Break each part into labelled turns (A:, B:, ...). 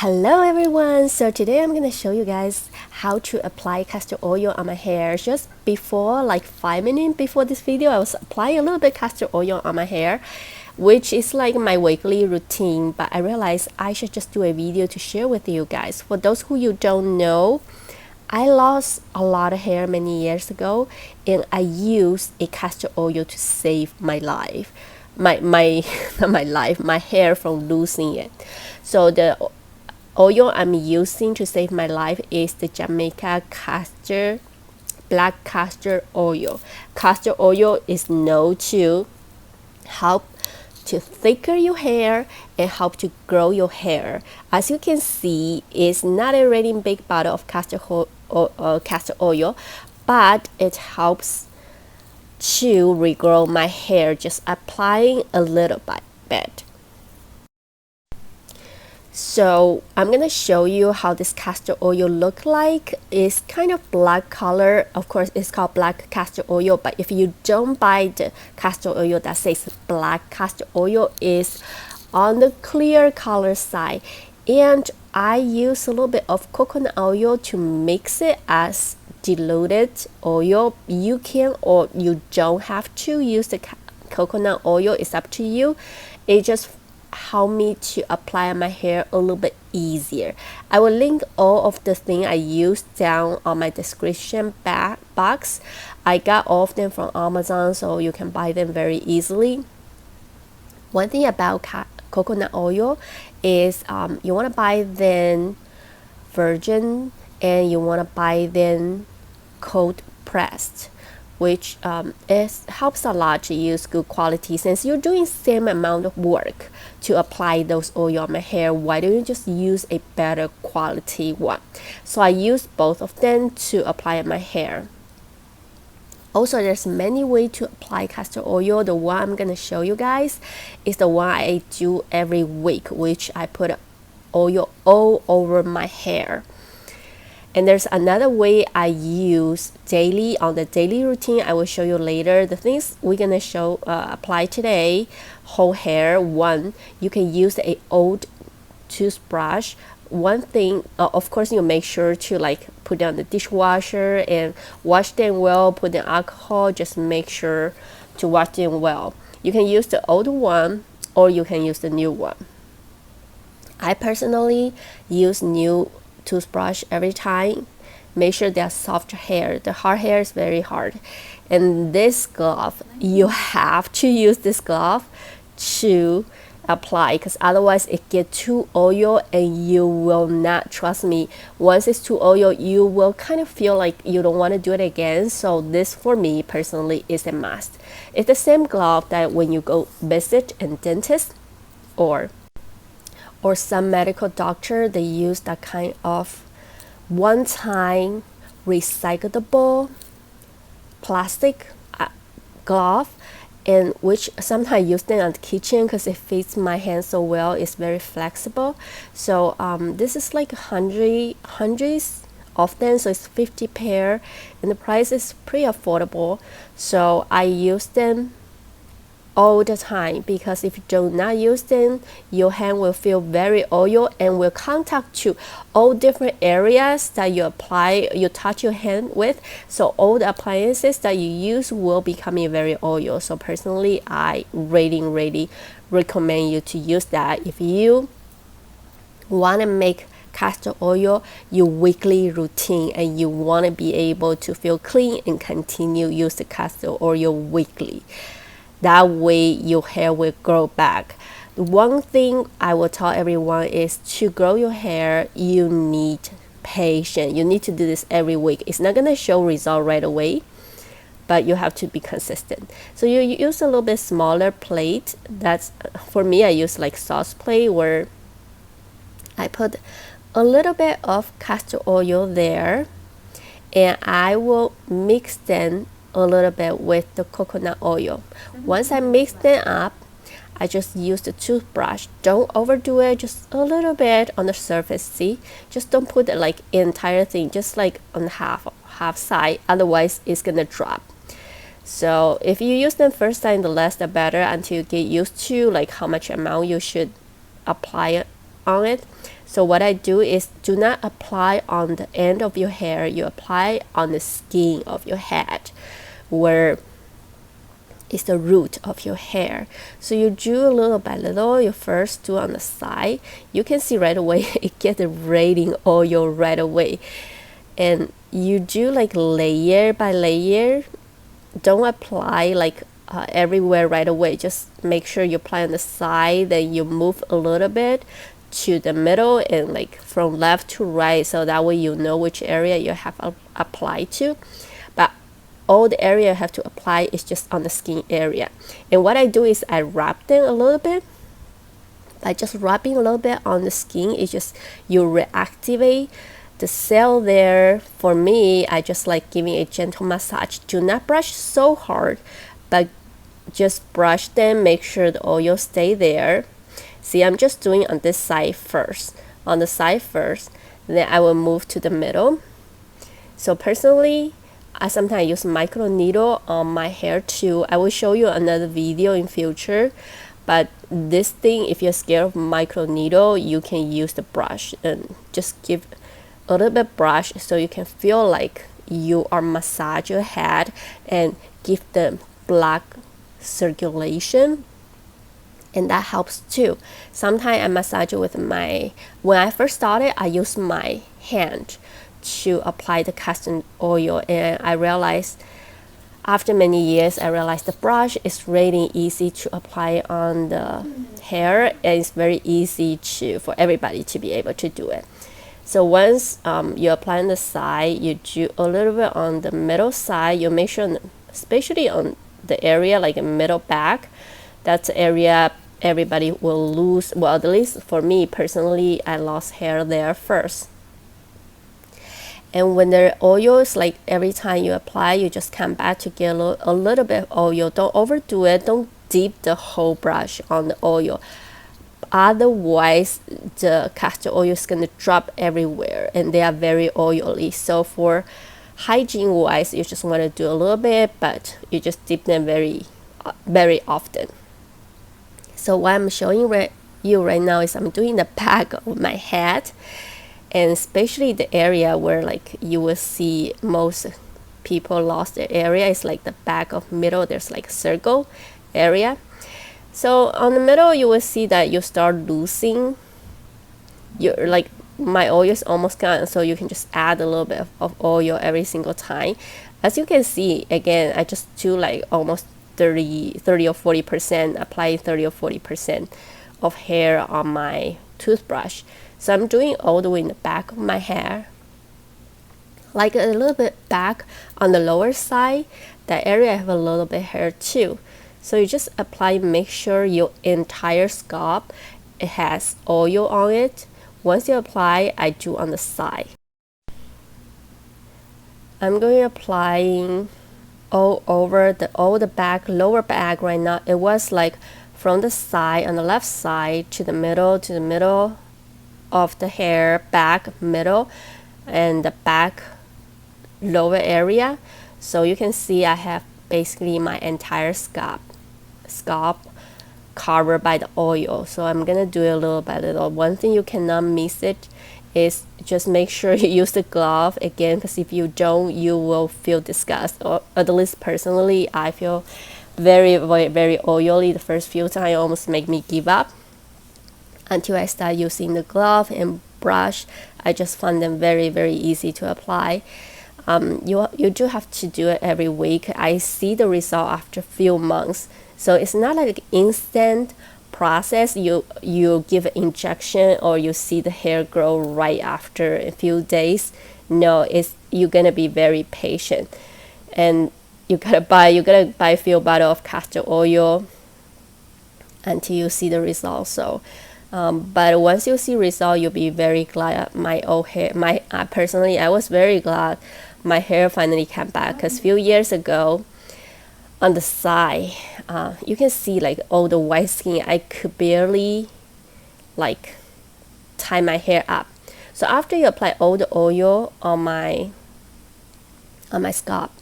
A: Hello everyone, so today I'm going to show you guys how to apply castor oil on my hair. Just before, like 5 minutes before this video, I was applying a little bit castor oil on my hair, which is like my weekly routine, but I realized I should just do a video to share with you guys. For those who you don't know, I lost a lot of hair many years ago, and I used a castor oil to save my life. Not my life, my hair from losing it. So the oil I'm using to save my life is the Jamaica castor, black castor oil. Castor oil is known to help to thicken your hair and help to grow your hair. As you can see, it's not a really big bottle of castor oil, but it helps to regrow my hair, just applying a little bit. So I'm gonna show you how this castor oil look like. It's kind of black color. Of course, it's called black castor oil, but if you don't buy the castor oil that says black castor oil, is on the clear color side. And I use a little bit of coconut oil to mix it as diluted oil. You can or you don't have to use the coconut oil. It's up to you. It just help me to apply my hair a little bit easier. I will link all of the things I use down on my description box. I got all of them from Amazon, so you can buy them very easily. One thing about coconut oil is you want to buy them virgin, and you want to buy them cold pressed, which helps a lot to use good quality. Since you're doing same amount of work to apply those oil on my hair, why don't you just use a better quality one? So I use both of them to apply on my hair. Also, there's many ways to apply castor oil. The one I'm gonna show you guys is the one I do every week, which I put oil all over my hair. And there's another way I use daily on the daily routine. I will show you later. The things we're gonna apply today: whole hair. One, you can use a old toothbrush. One thing, of course, you make sure to like put down the dishwasher and wash them well. Put in alcohol. Just make sure to wash them well. You can use the old one or you can use the new one. I personally use new toothbrush every time. Make sure they're soft hair. The hard hair is very hard. And this glove, you have to use this glove to apply, because otherwise it gets too oil and you will not, trust me, once it's too oil you will kind of feel like you don't want to do it again. So this for me personally is a must. It's the same glove that when you go visit a dentist or some medical doctor, they use that kind of one-time recyclable plastic glove, and which sometimes I use them on the kitchen because it fits my hand so well. It's very flexible. So this is like hundreds of them, so it's 50 pair, and the price is pretty affordable. So I use them all the time, because if you do not use them, your hand will feel very oil and will contact to all different areas that you touch your hand with. So all the appliances that you use will become very oil. So personally, I really recommend you to use that if you want to make castor oil your weekly routine and you want to be able to feel clean and continue use the castor oil weekly. That way your hair will grow back. The one thing I will tell everyone is to grow your hair, you need patience. You need to do this every week. It's not going to show result right away, but you have to be consistent. So you use a little bit smaller plate. That's, for me, I use like sauce plate, where I put a little bit of castor oil there, and I will mix them a little bit with the coconut oil. Once I mix them up, I just use the toothbrush. Don't overdo it, just a little bit on the surface. See, just don't put it like entire thing, just like on half side, otherwise it's gonna drop. So if you use them first time, the less the better, until you get used to like how much amount you should apply on it. So what I do is do not apply on the end of your hair, you apply on the skin of your head where is the root of your hair. So you do little by little. You first do on the side. You can see right away it gets the radiating oil right away. And you do like layer by layer. Don't apply like everywhere right away. Just make sure you apply on the side, then you move a little bit to the middle and like from left to right, so that way you know which area you have applied to. But all the area you have to apply is just on the skin area. And what I do is I wrap them a little bit. By just rubbing a little bit on the skin, it's just you reactivate the cell there. For me, I just like giving a gentle massage. Do not brush so hard, but just brush them, make sure the oil stay there. See, I'm just doing on this side first, on the side first, then I will move to the middle. So personally, I sometimes use micro needle on my hair too. I will show you another video in future, but this thing, if you're scared of micro needle, you can use the brush and just give a little bit brush so you can feel like you are massage your head and give the blood circulation, and that helps too. Sometimes I massage it with when I first started, I used my hand to apply the castor oil, and I realized after many years, I realized the brush is really easy to apply on the hair, and it's very easy for everybody to be able to do it. So once you apply on the side, you do a little bit on the middle side. You make sure, especially on the area like a middle back, that's the area everybody will lose. Well, at least for me personally, I lost hair there first. And when the oil is like every time you apply, you just come back to get a little bit of oil. Don't overdo it. Don't dip the whole brush on the oil. Otherwise, the castor oil is going to drop everywhere, and they are very oily. So for hygiene wise, you just want to do a little bit, but you just dip them very often. So what I'm showing you right now is I'm doing the back of my head, and especially the area where like you will see most people lost their area is like the back of middle. There's like a circle area. So on the middle, you will see that you start losing your, like my oil is almost gone, so you can just add a little bit of oil every single time. As you can see, again, I just do like almost 30 or 40%, apply 30 or 40% of hair on my toothbrush. So I'm doing all the way in the back of my hair, like a little bit back on the lower side. That area I have a little bit hair too. So you just apply, make sure your entire scalp it has oil on it. Once you apply, I do on the side. I'm going to applying all over all the back, lower back right now. It was like from the side on the left side to the middle of the hair, back, middle, and the back lower area. So you can see I have basically my entire scalp covered by the oil. So I'm gonna do it little by little. One thing you cannot miss it is just make sure you use the glove again, because if you don't, you will feel disgust, or at least personally I feel very oily the first few times. It almost make me give up until I start using the glove and brush. I just find them very easy to apply. You do have to do it every week. I see the result after a few months. So it's not like an instant process. You give an injection or you see the hair grow right after a few days. No, you're gonna be very patient, and you gotta buy a few bottles of castor oil until you see the result. So but once you see result, you'll be very glad. My old hair, personally, I was very glad my hair finally came back, because a few years ago on the side, you can see like all the white skin. I could barely like tie my hair up. So after you apply all the oil on my scalp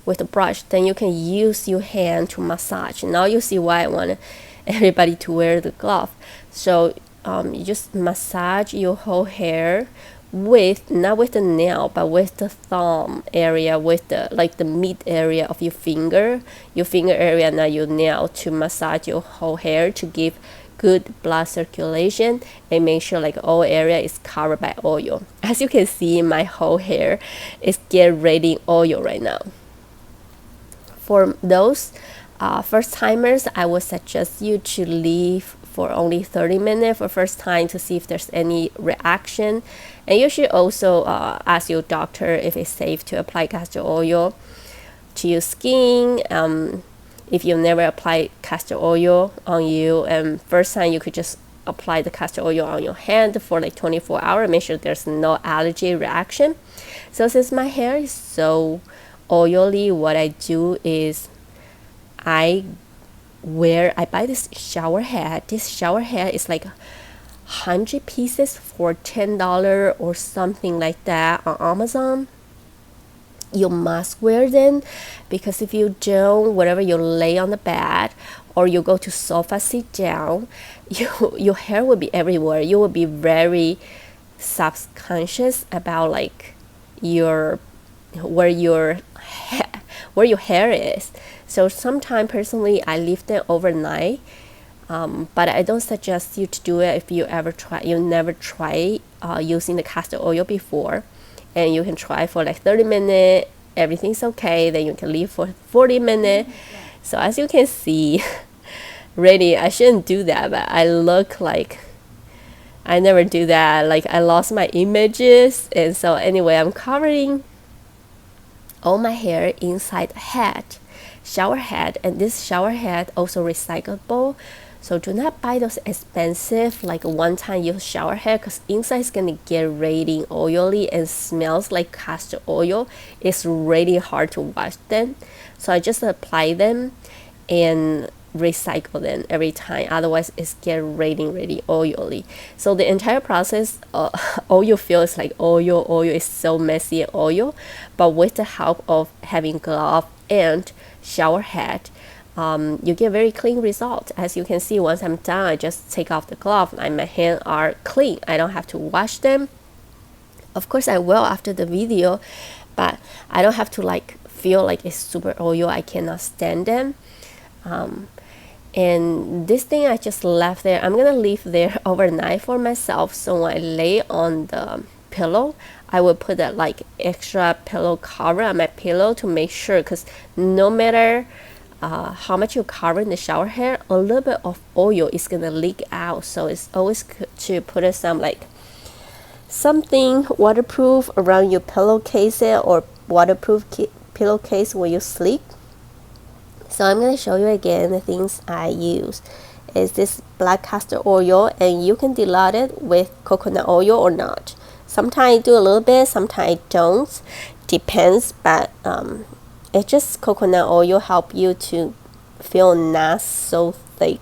A: with the brush, then you can use your hand to massage. Now you see why I want everybody to wear the glove. So you just massage your whole hair with, not with the nail, but with the thumb area, with the like the mid area of your finger area, not your nail, to massage your whole hair to give good blood circulation and make sure like all area is covered by oil. As you can see, my whole hair is getting radiant oil right now. For those first timers, I would suggest you to leave for only 30 minutes for first time to see if there's any reaction. And you should also ask your doctor if it's safe to apply castor oil to your skin. If you never applied castor oil on you, and first time, you could just apply the castor oil on your hand for like 24 hours. Make sure there's no allergy reaction. So since my hair is so oily, what I do is I buy this shower head. This shower head is like 100 pieces for $10 or something like that on Amazon. You must wear them, because if you don't, whatever you lay on the bed or you go to sofa, sit down, your hair will be everywhere. You will be very subconscious about like where your hair is. So sometimes personally I leave them overnight, but I don't suggest you to do it if you never try using the castor oil before. And you can try for like 30 minutes, everything's okay, then you can leave for 40 minutes. So as you can see, really I shouldn't do that, but I look like I never do that, like I lost my images. And so anyway, I'm covering all my hair inside the shower head, and this shower head also recyclable. So do not buy those expensive like one-time use shower head, because inside is gonna get radiant oily and smells like castor oil. It's really hard to wash them. So I just apply them and recycle them every time, otherwise it's get really oily. So the entire process, all you feel is like oil is so messy and oil. But with the help of having glove and shower head, you get very clean result. As you can see, once I'm done, I just take off the glove and my hands are clean. I don't have to wash them. Of course I will after the video, but I don't have to like feel like it's super oil. I cannot stand them. And this thing I just left there, I'm gonna leave there overnight for myself. So when I lay on the pillow, I will put that like extra pillow cover on my pillow to make sure, because no matter how much you cover in the shower head, a little bit of oil is gonna leak out. So it's always good to put some like something waterproof around your pillowcase or waterproof pillowcase when you sleep. So I'm going to show you again the things I use. Is this black castor oil, and you can dilute it with coconut oil or not. Sometimes I do a little bit, sometimes I don't, depends, but it's just coconut oil help you to feel not so thick.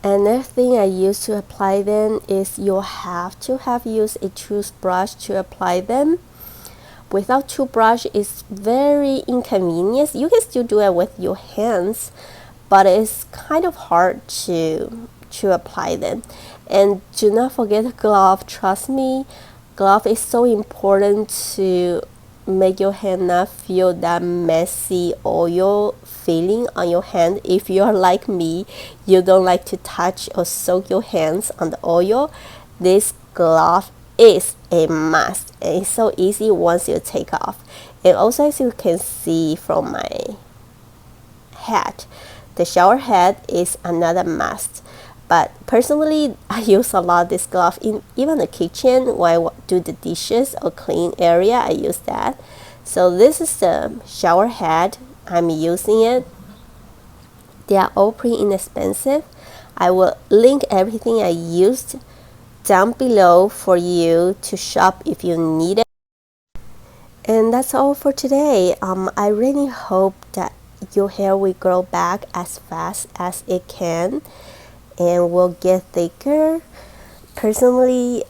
A: Another thing I use to apply them is you have to use a toothbrush to apply them. Without toothbrush, it's very inconvenient. You can still do it with your hands, but it's kind of hard to apply them. And do not forget the glove. Trust me, glove is so important to make your hand not feel that messy oil feeling on your hand. If you're like me, you don't like to touch or soak your hands on the oil, this glove is a must, and it's so easy once you take off. And also, as you can see from my head, the shower head is another must. But personally, I use a lot of this glove in even the kitchen when I do the dishes or clean area. I use that. So this is the shower head. I'm using it. They are all pretty inexpensive. I will link everything I used down below for you to shop if you need it. And that's all for today. I really hope that your hair will grow back as fast as it can and will get thicker. Personally,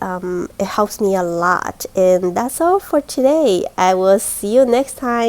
A: it helps me a lot. And that's all for today. I will see you next time.